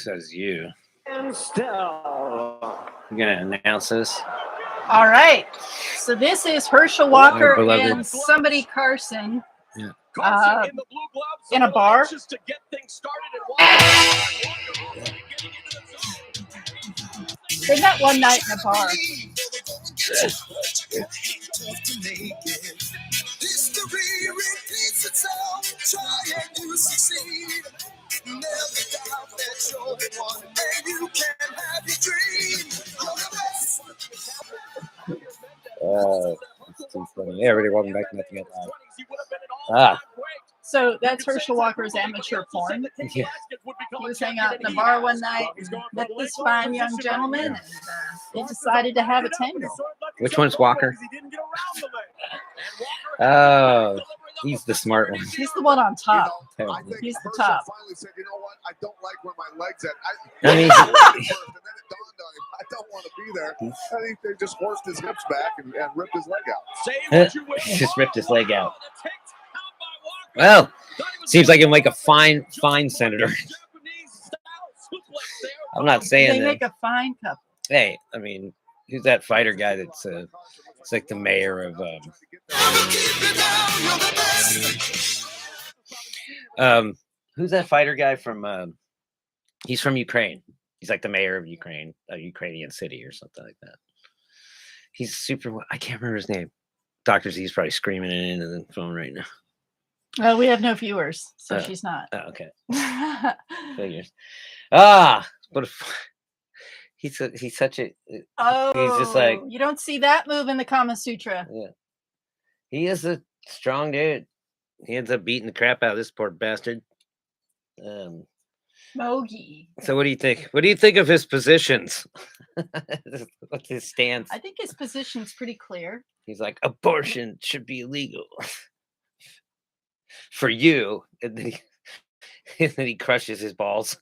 says you. And still, you gonna announce this? All right. So this is Hershel Walker and somebody Carson. Yeah. In a bar. They met one night in a bar. History repeats itself. Try and you succeed. Never doubt that you're the one, and you can have your dream. You're the best. It's too funny. Yeah, everybody, welcome back to Nothing Out Loud. So that's Hershel Walker's amateur porn. Yeah. He was hanging out in a bar one night, met this fine young gentleman, and they decided to have a tango. Which one's Walker? Oh, he's the smart one. He's the one on top. He's the top. Finally said, you know what? I don't like where my legs at. I mean, and then it dawned on him, I don't want to be there. I think they just forced his hips back and ripped his leg out. Just ripped his leg out. Well, seems like I'm like a fine senator. I'm not saying They that. make a fine couple. Hey, I mean, who's that fighter guy that's it's like the mayor of who's that fighter guy from he's from Ukraine. He's like the mayor of Ukraine, a Ukrainian city or something like that. He's super, I can't remember his name. Dr. Z's probably screaming it into the phone right now. Well, we have no viewers, so she's not. Oh, okay. Figures. But he's such a he's just like, you don't see that move in the Kama Sutra. Yeah, he is a strong dude. He ends up beating the crap out of this poor bastard. Mogi. So what do you think? What do you think of his positions? What's his stance? I think his position's pretty clear. He's like, abortion should be illegal for you, and then he crushes his balls.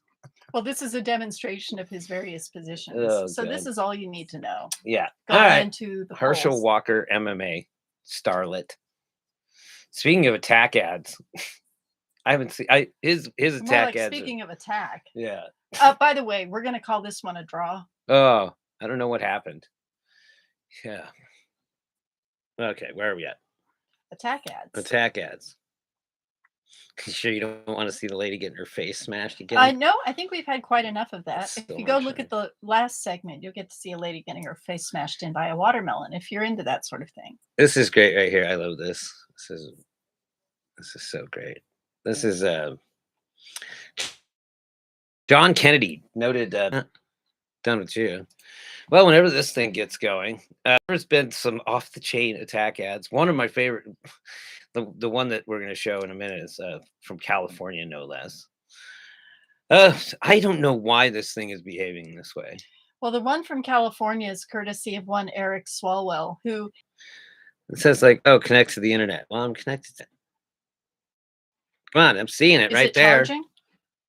Well, this is a demonstration of his various positions. So this is all you need to know. Yeah. All right. Into the Hershel polls. Walker, MMA starlet. Speaking of attack ads, I haven't seen his attack ads. Speaking of attack. Yeah. By the way, we're going to call this one a draw. Oh, I don't know what happened. Yeah. Okay, where are we at? Attack ads. Attack ads. You sure you don't want to see the lady getting her face smashed again? No, I think we've had quite enough of that. So if you go look at the last segment, you'll get to see a lady getting her face smashed in by a watermelon, if you're into that sort of thing. This is great right here. I love this. This is so great. This is John Kennedy, noted done with you. Well, whenever this thing gets going, there's been some off-the-chain attack ads. One of my favorite, the one that we're going to show in a minute is from California, no less. I don't know why this thing is behaving this way. Well, the one from California is courtesy of one Eric Swalwell, who... It says like, oh, connect to the internet. Well, I'm connected to... Come on, I'm seeing it right there. Charging?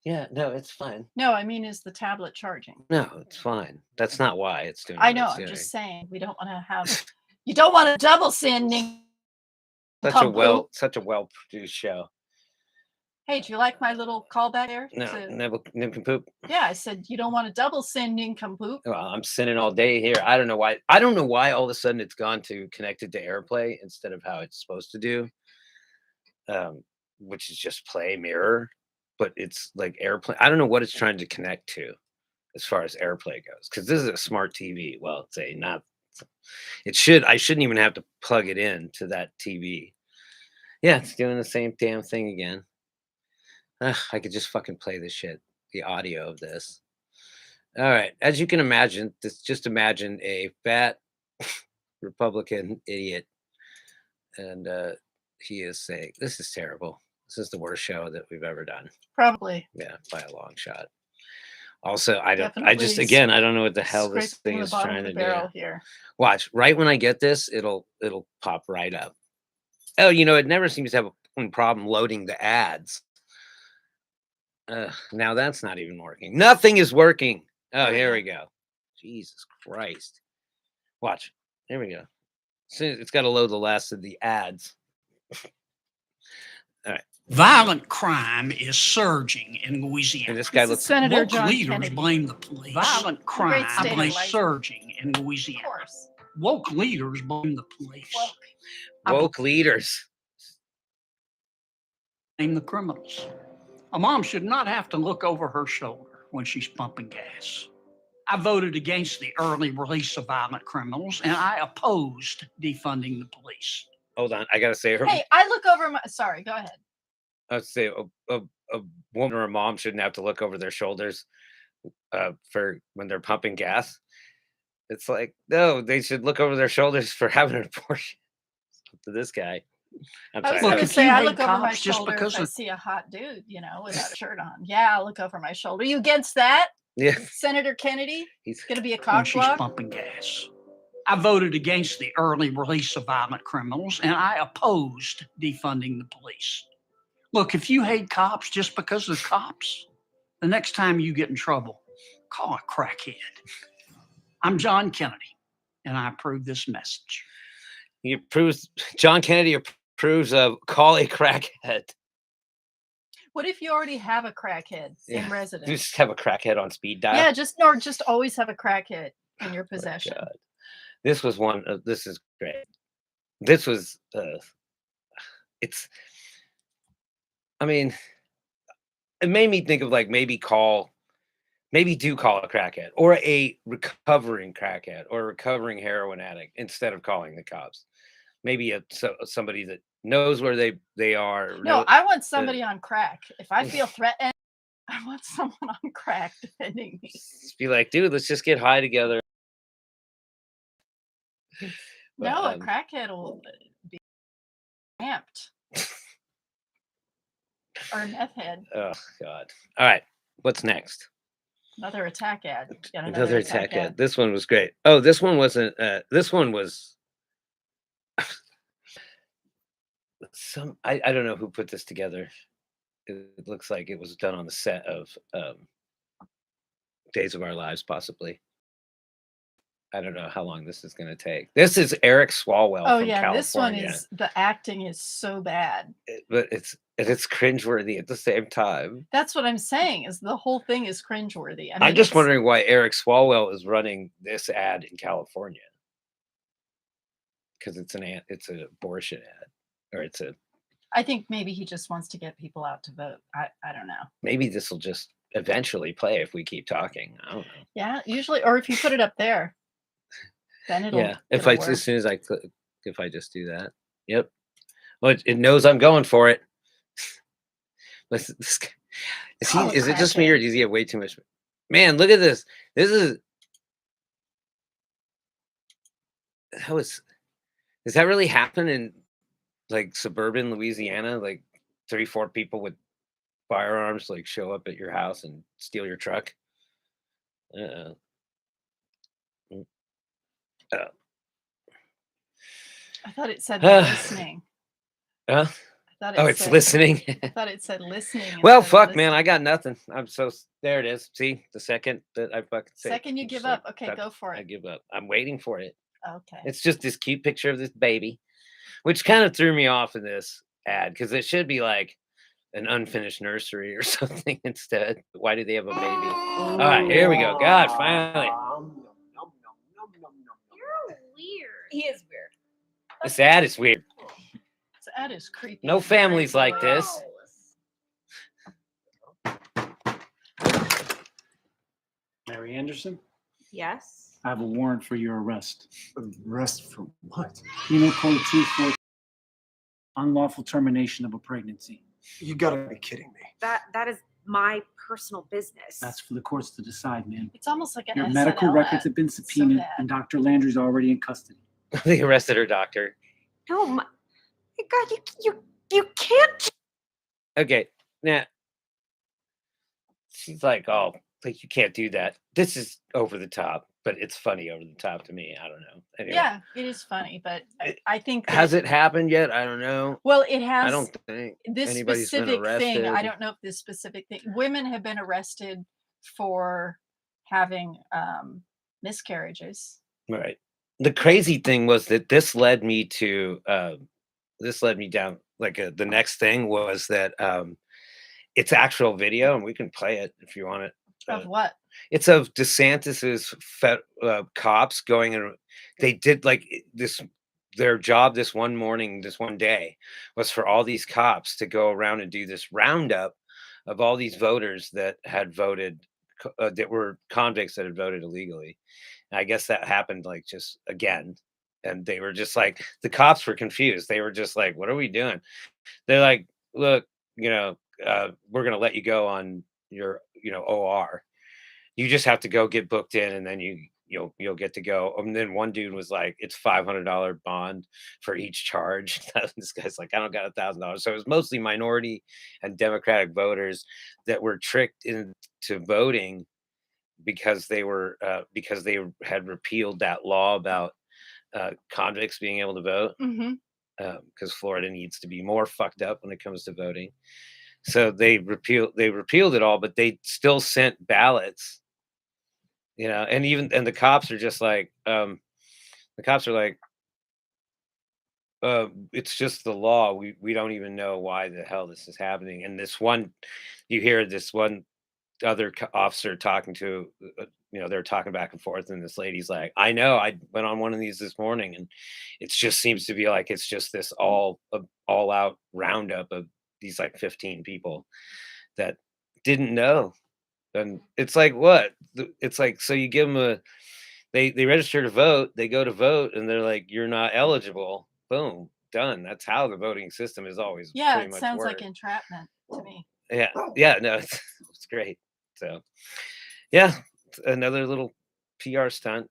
Yeah, no, it's fine. No, I mean, is the tablet charging? No, it's fine. That's not why it's doing. I know. I'm just saying we don't want to have. You don't want to double sending. Such a well produced show. Hey, do you like my little callback there? No, nincompoop. Yeah, I said you don't want to double send nincompoop. Well, I'm sending all day here. I don't know why. I don't know why all of a sudden it's gone to connected to AirPlay instead of how it's supposed to do. Which is just play mirror, but it's like AirPlay. I don't know what it's trying to connect to as far as AirPlay goes, because this is a smart TV. Well, I shouldn't even have to plug it in to that TV. Yeah, it's doing the same damn thing again. I could just fucking play this shit, the audio of this. All right, as you can imagine, just imagine a fat Republican idiot, and he is saying, "This is terrible. This is the worst show that we've ever done." Probably. Yeah, by a long shot. Also, I don't know what the hell this thing is trying to do. Here. Watch, right when I get this, it'll pop right up. Oh, it never seems to have a problem loading the ads. Now that's not even working. Nothing is working. Oh, here we go. Jesus Christ. Watch. Here we go. So it's got to load the last of the ads. All right. Violent crime is surging in Louisiana. And this guy This is looks. Senator Local John leaders Kennedy. blame the police. Violent great crime state is of surging in Of Louisiana. course. Woke leaders blame the police. Woke leaders. Blame the criminals. A mom should not have to look over her shoulder when she's pumping gas. I voted against the early release of violent criminals, and I opposed defunding the police. Hold on, I gotta say her. Hey, I look over my. Sorry, go ahead. I'd say a woman or a mom shouldn't have to look over their shoulders for when they're pumping gas. It's like, no, they should look over their shoulders for having an abortion. To this guy. I'm I was sorry. going to if say you I hate look over my cops just shoulder because if I of- see a hot dude, without a shirt on. Yeah, I look over my shoulder. You against that, Yeah, Senator Kennedy? he's Going to be a when cock she's block? pumping gas. I voted against the early release of violent criminals, and I opposed defunding the police. Look, if you hate cops just because they're cops, the next time you get in trouble, call a crackhead. I'm John Kennedy, and I approve this message. he approves. John Kennedy approves of call a crackhead. What if you already have a crackhead Yeah. in residence? You just have a crackhead on speed dial. Yeah, just always have a crackhead in your possession. God. This was one. This is great. This was. It's. I mean, it made me think of like maybe do call a crackhead or a recovering crackhead or a recovering heroin addict instead of calling the cops. Maybe somebody that knows where they are. No, I want somebody on crack. If I feel threatened, I want someone on crack defending me. Just be like, dude, let's just get high together. No, But, a crackhead will be amped. Or a meth head. Oh God! All right, what's next? Another attack ad. Yet Another attack ad. This one was great. Oh, this one wasn't. This one was. I don't know who put this together. It looks like it was done on the set of Days of Our Lives, possibly. I don't know how long this is going to take. This is Eric Swalwell Oh from yeah, California. this one is the acting is so bad. But it's cringeworthy at the same time. That's what I'm saying. Is the whole thing is cringeworthy. I mean, I'm just it's- wondering why Eric Swalwell is running this ad in California. Because it's an abortion ad, or it's a. I think maybe he just wants to get people out to vote. I don't know. Maybe this will just eventually play if we keep talking. I don't know. Yeah, usually, or if you put it up there, then it'll. Yeah, if it'll as work. soon as I click, if I just do that. Yep. Well, it knows I'm going for it. This guy, Call is a it just me crackhead. or does he have way too much? Man, look at this. This is. Does that really happen in like suburban Louisiana? Like 3-4 people with firearms like show up at your house and steal your truck? I thought it said listening. Huh? I thought Oh, it it's said, listening. I thought it said listening. Well, instead of fuck, man, I listening. got nothing. There it is. See, the second that I fucking say. Second you give up. Okay, go for I it. give up. I'm waiting for it. Okay. It's just this cute picture of this baby, which kind of threw me off in this ad because it should be like an unfinished nursery or something instead. Why do they have a baby? All right, here we go. God, finally. You're weird. He is weird. This ad is weird. This ad is creepy. No families like this. Mary Anderson, Yes. I have a warrant for your arrest. Arrest for what? Penal Code 24, unlawful termination of a pregnancy. You gotta be kidding me. That is my personal business. That's for the courts to decide, man. It's almost like an Your SNL medical records ad. have been So subpoenaed, bad. and Dr. Landry's already in custody. They arrested her doctor. No, my God, you can't. Okay, now she's like, "Oh, like you can't do that." This is over the top, but it's funny over the top to me. I don't know. Anyway, Yeah, it is funny, but I think has that- it happened yet? I don't know. Well, it has. I don't think This anybody's been specific thing. I arrested. don't know if this specific thing. Women have been arrested for having miscarriages. Right. The crazy thing was that this led me down like the next thing was that it's actual video, and we can play it if you want it. Of what? It's of DeSantis's cops going and they did like this. Their job this one morning, this one day, was for all these cops to go around and do this roundup of all these voters that had voted, that were convicts that had voted illegally. And I guess that happened like just again. And they were just like, the cops were confused. They were just like, what are we doing? They're like, look, we're going to let you go on your, OR. You just have to go get booked in, and then you'll get to go. And then one dude was like, it's $500 bond for each charge. This guy's like, I don't got $1,000. So it was mostly minority and Democratic voters that were tricked into voting because they had repealed that law about convicts being able to vote. Mm-hmm. Because Florida needs to be more fucked up when it comes to voting. So they repealed it all, but they still sent ballots. And the cops are just like, the cops are like, it's just the law. We don't even know why the hell this is happening. And you hear this one other officer talking to, they're talking back and forth, and this lady's like, I know, I went on one of these this morning, and it just seems to be like it's just this all out roundup of these like 15 people that didn't know. And it's like, what? It's like, so you give them they register to vote, they go to vote, and they're like, you're not eligible. Boom, done. That's how the voting system is always. Yeah, pretty it much sounds worked. like entrapment to me. Yeah, no, it's great. So, yeah, it's another little PR stunt.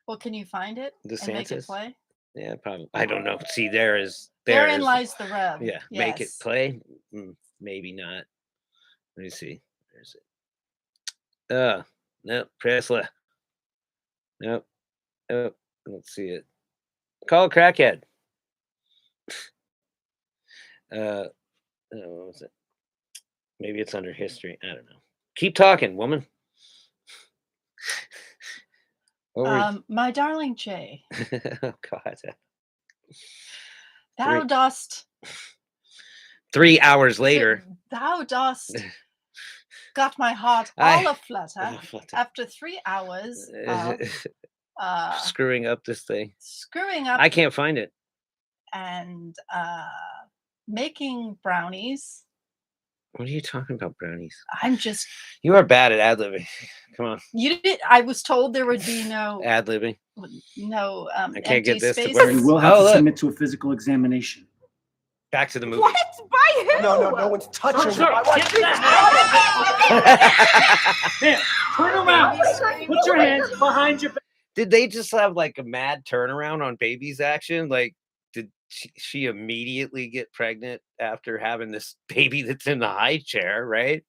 Well, can you find it and make it DeSantis? play? Yeah, probably. I don't know. See, Therein lies the rub. Yeah, make it Yes. play. Maybe not. Let me see. Where's it? No, Presley. Nope. Oh, let's see it. Call a crackhead. What was it? Maybe it's under history. I don't know. Keep talking, woman. What were My darling Jay, oh God. thou Three- dost 3 hours later. thou dost got my heart I- all aflutter Oh, flutter. after 3 hours of Screwing up this thing. screwing up I can't find it. and making brownies. What are you talking about, brownies? I'm just You are bad at ad libbing. Come on, you did. I was told there would be no ad libbing. I I can't get this to spaces. work. You will have Oh, to look. submit to a physical examination. Back to the movie. What? By who? No one's touching Sir, my wife. get There, turn around. Put your hands behind your back. Did they just have like a mad turnaround on baby's action? Like, did she immediately get pregnant after having this baby that's in the high chair, right?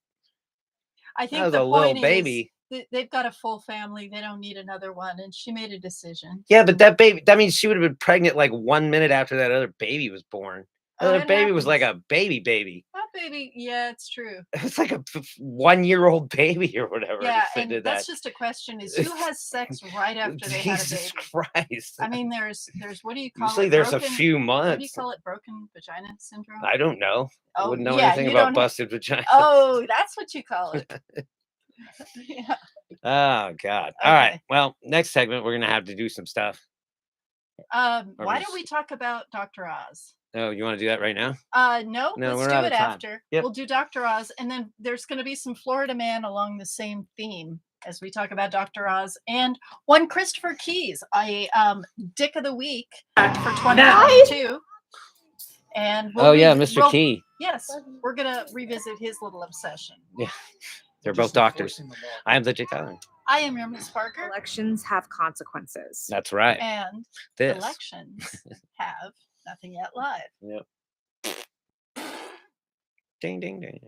I think was the a little point baby. is they've got a full family. They don't need another one, and she made a decision. Yeah, but that means she would have been pregnant like 1 minute after that other baby was born. The other it baby was like happens. a baby. That baby, yeah, it's true. It's like a 1-year-old baby or whatever. Yeah, that and did that's that. just a question: is who has sex right after they had a Jesus baby? Christ. I mean, there's what do you call Usually it? there's broken, a few What do you months. call it? Broken vagina syndrome. I don't know. I Oh, wouldn't know yeah, anything you about don't busted vagina. Oh, that's what you call it. Yeah. Oh God. All right. Okay. Well, next segment we're gonna have to do some stuff. Or Why we don't we talk about Dr. Oz? Oh, you want to do that right now? No, No, let's we're do out it of time. after. Yep. We'll do Dr. Oz, and then there's going to be some Florida man along the same theme as we talk about Dr. Oz, and one Christopher Keys, a Dick of the Week for 2022. And Oh yeah, Mr. Key. Yes, we're gonna revisit his little obsession. Yeah. They're both doctors. I am the Jake Tyler. I am your Miss Parker, Elections have consequences. That's right. and This. elections have nothing yet live. Yep. Ding ding ding.